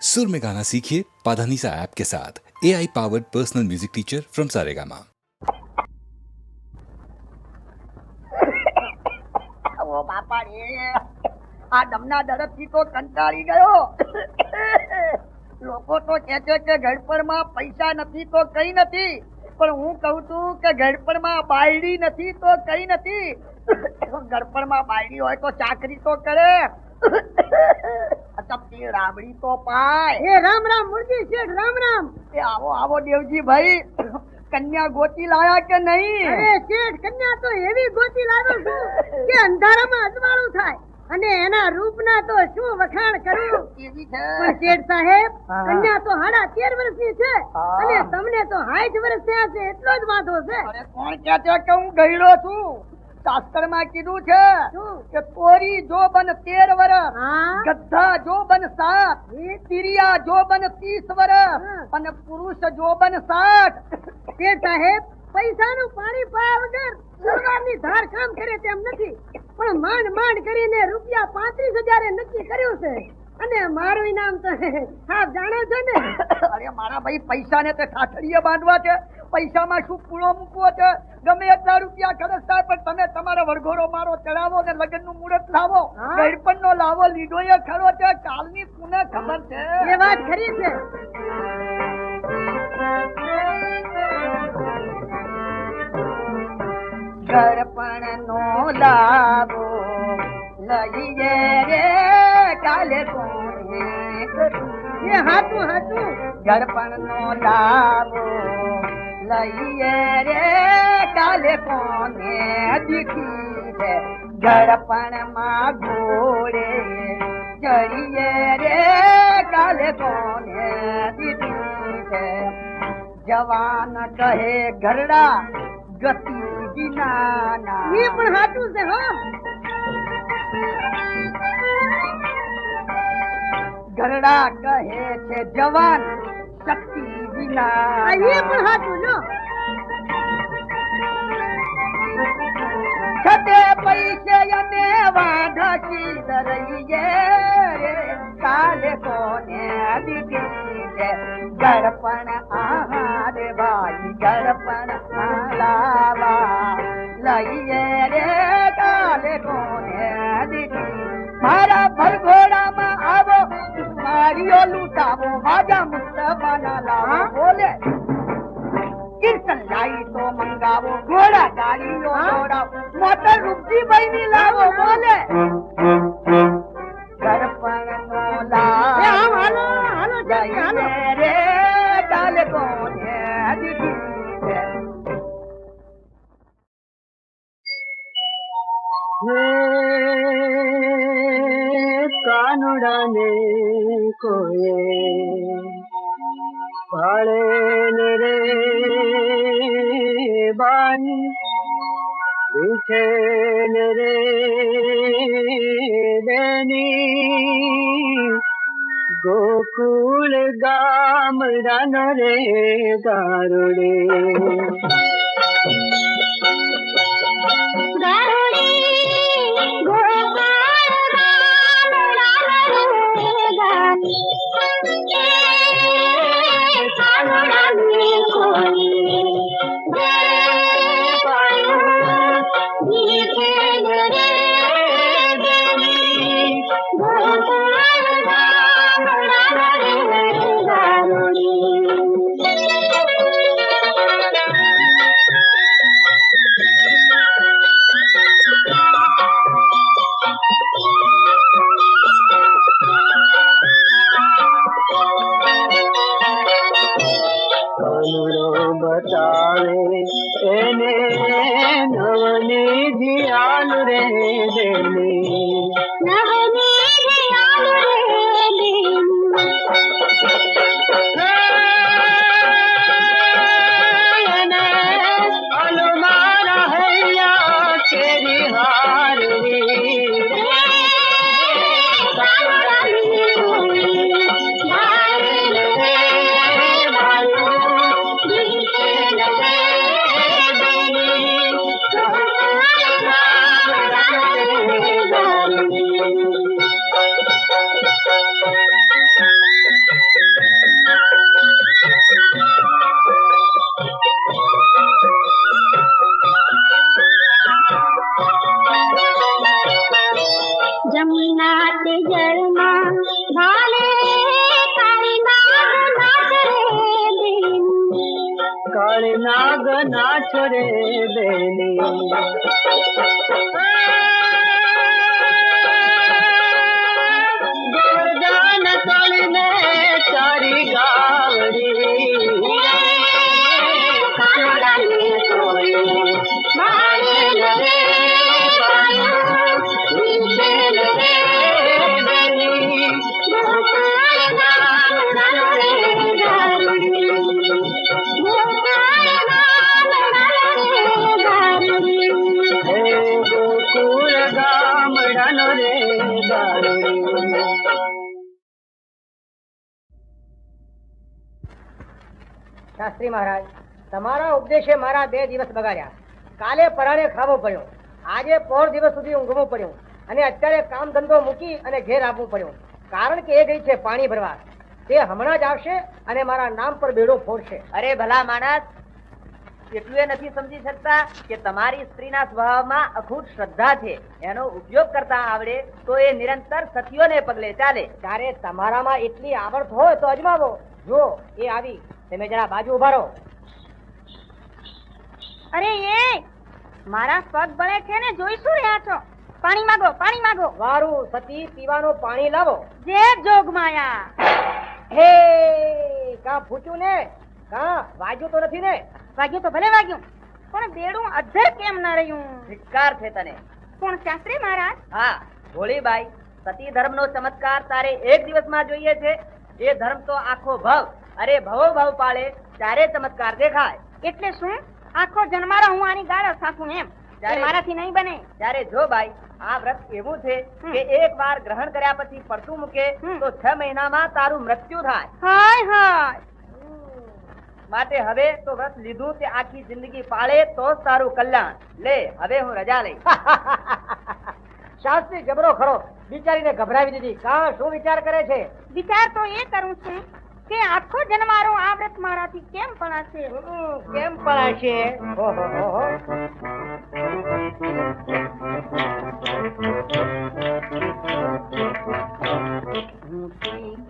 सुर में गाना सीखिए पाधानीसा ऐप के साथ AI powered personal music teacher from Saregama. ઓ બાપા રે આ દમના દરદથી તો કંટાળી ગયો. લોકો તો કહે છે કે ગળપણમાં પૈસા નથી તો કઈ નથી, પણ હું કહું છું કે ગળપણમાં બાયડી નથી તો કઈ નથી. ગળપણમાં બાયડી હોય તો ચાકરી તો કરે, અચપટી રાબડી તો પાય. એ રામ રામ મુરજી શેઠ, રામ રામ. એ આવો આવો દેવજી ભાઈ, કન્યા ગોતી લાયા કે નહીં? અરે શેઠ, કન્યા તો એવી ગોતી લાવ્યો છું કે અંધારામાં અજવાળું થાય, અને એના રૂપના તો શું વખાણ કરું. કેવી છે? પણ શેઠ સાહેબ, હા. કન્યા તો 13.5 વર્ષની છે, હા. અને તમને તો 60 વર્ષ થયા છે, એટલો જ વાંધો છે. અરે કોણ કહે છે કે હું ગયડો છું? શાસ્ત્રમાં કીધું છે શું? કે તોરી જોબન 13 વર્ષ, હા. ગધા જોબન 7, તિરિયા જોબન 30 વર્ષ, હા. અને પુરુષ જોબન 60. શેઠ સાહેબ, પૈસાનું પાણી પાયા વગર તલવારની ધાર કામ કરે તેમ નથી, પણ માંડ માંડ કરીને રૂપિયા 35,000 નક્કી કર્યું છે, અને મારું ઇનામ તો આપ જાણો છો ને. અરે મારા ભાઈ, પૈસા ને તે ઠાઠડીએ બાંધવા છે, પૈસામાં શું પૂળો મૂકવો છે? ગમે એટલા રૂપિયા ખર્ચ થાય, પણ તમે તમારો વરઘોડો મારો ચડાવો ને લગ્નનું મુહૂર્ત લાવો. હા. ગળપણનો લાવો લીધો એ ખરો છે, કાલની પુને ખબર છે. એ વાત ખરી છે. ગળપણનો લાવો લઈએ રે કાલે કોને કરું. એ હાચું હાચું. ગળપણનો લાવો લઈએ રે કાલે કોને દીઠી છે. ગળપણમાં ઘોડે ચડીએ રે કાલે કોને દીઠી છે. જવાન કહે ઘરડા ગતિ વિનાના. એ પણ હાચું છે હો. ઘરડા કહે છે જવાન શક્તિ આ વિના. એ પણ હાચું લો. છતે પૈસે અને વાઢી રહીએ રે કાલે કોને દીધી છે. ગળપણ આહાર ભાઈ ગળપણ લાવા લઈએ રે કાલે કોને દીધી. મારા ભરઘોડામાં આવો મારીઓ લૂંટાવો, માજા મુસ્તફાના લાવો. બોલે કીર્તન લાઈ તો મંગાવો, ઘોડા ગાડીઓ દોડાવો, મોટર રૂપજીભાઈ ની લાવો. બોલે ગળપણનો એ આમ હાલો લાવો હાલો જલ્દી હાલો. લઈએ રે કાલે કોને દીધી છે. કાનુડાને કોએ ભાળે રે બાની પૂછે રે બેની ગોકુળ ગામડાનો રે ગારુડે. ના છોડે બેની ગોવર્ધન તોડીને ચારી ગાવડી કાનડાને તોડી મારે રે બાયો નીચે રે બેની ગોકુળ ગામડાનો રે ગામડી શાસ્ત્રી મહારાજ, તમારા ઉપદેશે મારા 2 દિવસ બગાડ્યા. કાલે પરાણે ખાવો પડ્યો, આજે પોર દિવસ સુધી ઊંઘવું પડ્યું અને અત્યારે કામ ધંધો મૂકી અને ઘેર આવવું પડ્યું. કારણ કે એ ગઈ છે પાણી ભરવા. તે હમણાં જ આવશે અને મારા નામ પર બેડો ફોડશે. અરે ભલા માણસ, એટલું એ નથી સમજી શકતા કે તમારી સ્ત્રીના સ્વભાવમાં અખૂટ શ્રદ્ધા છે. એનો ઉપયોગ કરતા આવડે તો એ નિરંતર સતીઓને પગલે ચાલે. ત્યારે તમારામાં એટલી આવડત હોય તો અજમાવો. જો એ આવી, તમે જરા બાજુ ઉભા રહો. અરે એ મારા પગ બળે છે ને, જોઈ શું રહ્યા છો? પાણી માંગો, પાણી માંગો. વારું સતી, પીવાનું પાણી લાવો. જે જોગ માયા. હે કા ફૂટ્યું ને? કા વાગ્યું તો નથી ને? વાગ્યું તો ભલે વાગ્યું, પણ બેડું અધર કેમ ન રહ્યું? ધિક્કાર છે તને. કોણ શાસ્ત્રી મહારાજ? હા ભોળીબાઈ, સતી ધર્મનો ચમત્કાર તારે એક દિવસમાં જોઈએ છે. એ ધર્મ તો આખો ભવ, અરે ભવો ભવ પાળે ત્યારે ચમત્કાર દેખાય. એટલે શું? આખો જન્મારો હું આની ગાળો સાકું એમ? ત્યારે- એ મારાથી નહીં બને. ત્યારે જો બાઈ, આ વ્રત એવું છે કે એક વાર ગ્રહણ કર્યા પછી પડતું મૂકે તો 6 મહિનામાં તારું મૃત્યુ થાય. હાય હાય. માટે હવે તો વ્રત લીધું તે આખી જિંદગી પાળે તો જ તારું કલ્યાણ. લે હવે હું રજા લઈ. શાસ્ત્રી જબરો ખરો, બિચારીને ગભરાવી દીધી. કા શું વિચાર કરે છે? વિચાર તો એ કરું છું કે આખો જન્મારો આ વ્રત મારાથી કેમ પડાશે? કેમ પડાશે?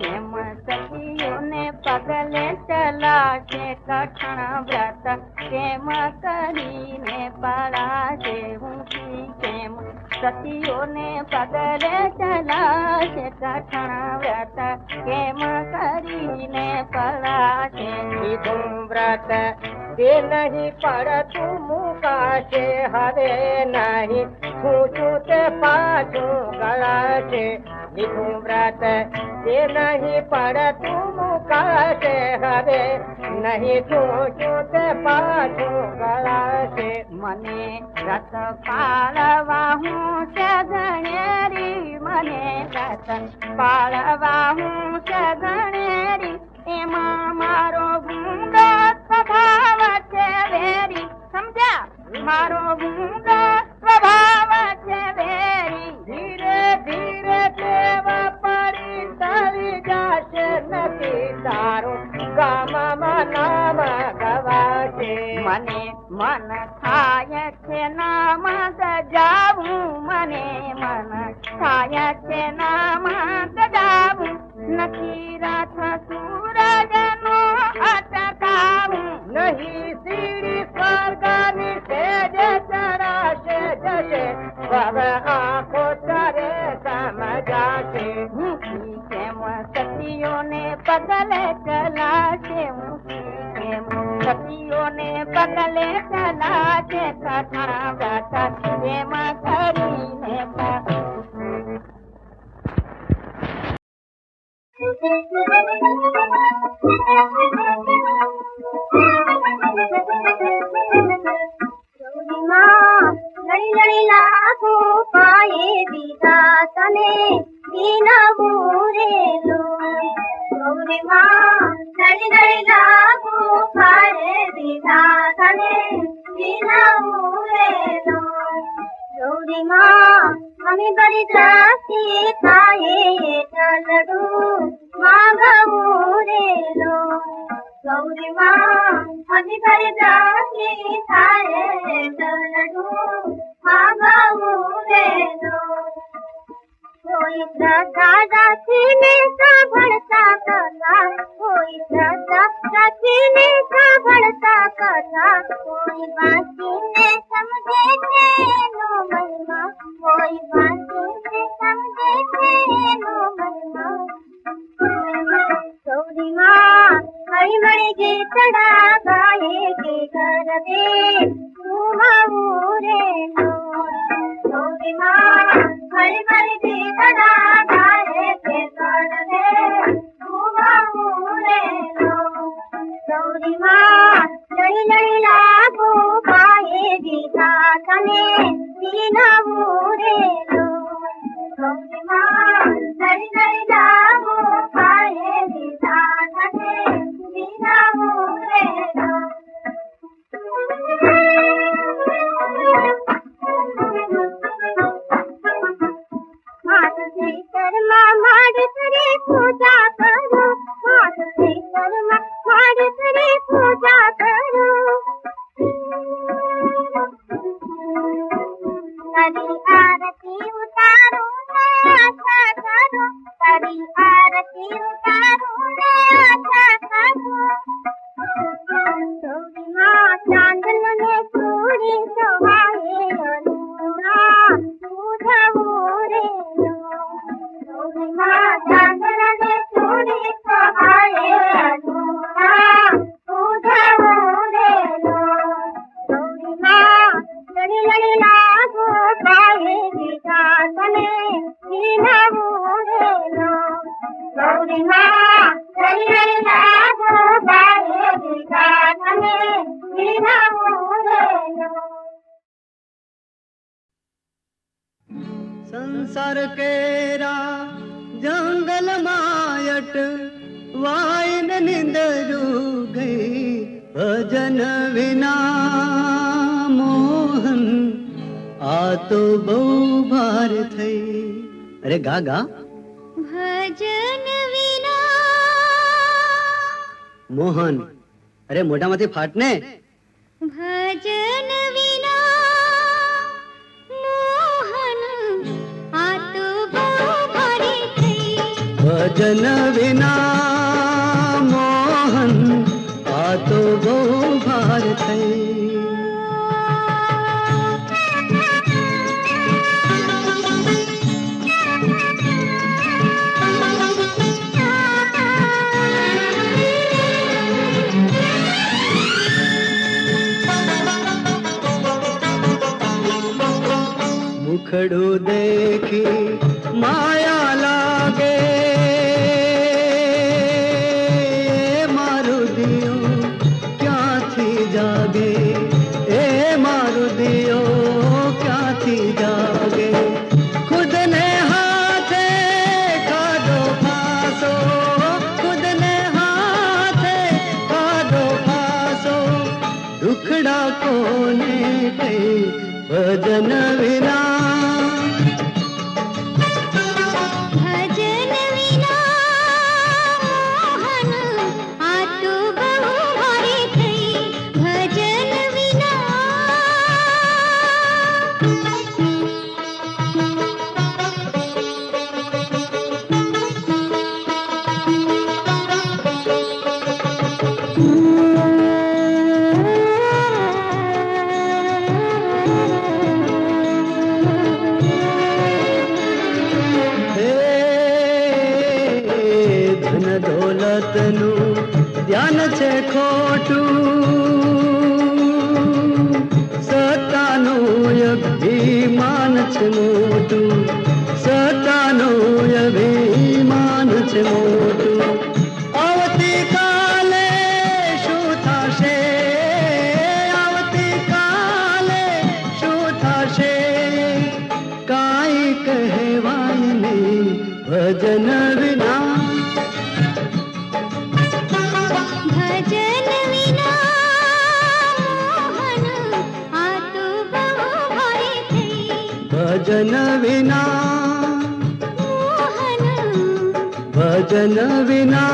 કેમ સખીઓને પગલે ચલાશે કઠણ વ્રત કેમ કરીને પડાશે? કેમ સખીઓને પગલે ચલાશે કઠણ વ્રત કેમ કરીને પડાશે? કીધું વ્રત તે નહીં પડતું મુકાશે, હવે નહીં છૂટું તે પાછું ગળાશે. લીધું વ્રત તે નહીં પડતું મુકાશે, હવે નહીં છૂટું તે પાછું ગળાશે. મને રત પાળવા હું છે ગણેરી, મને રત પાળવા હું છે ગણેરી, એમાં મારો ગુંડો સ્વભાવ છે વેરી. સમજ્યા? મારો ગુંડો સ્વભાવ છે વેરી. ધીરે ધીરે દેવા પડી તારી જાશે, નથી તારું ગામમાં નામ ગવાશે. મને મન થાય છે નામ ગજાવું, મને મન થાય છે નામ ગજાવું, નથી રાત સૂરજનો અટકાવું. નહીં સીડી સ્વર્ગની સેજ ચડાશે જશે, હવે આંખો તારે સમજાશે. ઊંચી કેમ સતીઓને પગલે ચલાશે, ઊંચી કેમ સતીઓને પગલે ચલાશે કઠણ વ્રત એમાં કરીને લડી લડી લાખો પાયે દીધા તને વિનવું રે ગૌરીમાં. લડી લડી લાખો પાયે દીધા તને વિનવું રે ગૌરીમાં. અમે બડી દ્રાક્ષી ખાયે તલડું માગવું રે ગૌરીમાં. અમે બડી દ્રાક્ષી ખાયે તલડું માગવું રે. કોઈ શ્રદ્ધા રાખીને સાંભળતા કથા, કોઈ શ્રદ્ધા રાખીને સાંભળતા કથા, गीतड़ा गाए के घर दे घुमाऊ रे गौरी माँ हरि हरि गीतड़ा गाए के घर दे घुमाऊ रे गौरी माँ लड़ी लड़ी लागू पाए गीता तने दीनाऊ रे गौरी माँ लड़ी लड़ी लागू पाए गीता तने दीनाऊ रे हाथ से कर्मा माड़ करे पूजा करो हाथ से कर्मा माड़ करे पूजा करो करी आरती उतारो आशा करो करी आरती उतारो आशा करो गौरी माँ चांदन में चूड़ी सवाए अनुरा पूजो रे गौरी माँ चांदन में चूड़ी सवाए अनुरा पूजो रे गौरी माँ लड़ी लड़ी लागू पाए गीता तने दीनाऊ रे गौरी माँ लड़ी लड़ी लागू पाए गीता तने दीनाऊ रे संसार केरा जंगल मायट वाइन निंदरू गई भजन विना मोहन आ तो बहु भार थई अरे गा गा भजन विना मोहन अरे मोઢામાંથી ફાટને भजन विना मोहन आ तो बहु भारी थई भजन विना मोहन आ तो बहु भार थई मुखड़ू देखी माया लागे मारू दियो क्या थी जागे ए मारू दियो क्या थी जागे खुद ने हाथे कादो फासो खुद ने हाथे कादो फासो दुखड़ा कोने गई भजन विना भजन विना मोहन आ तो बहु भारी थई भजन विना ધન દોલતનું ધ્યાન છે ખોટું સત્તાનું અભિમાન છે મોટું સત્તાનું અભિમાન છે મોટું આવતી કાલે શું થશે આવતી કાલે શું થશે કાંઈ કહેવાય નહીં ભજન વિના भजन विना मोहन आ तो बहु भारी थई भजन विना मोहन भजन विना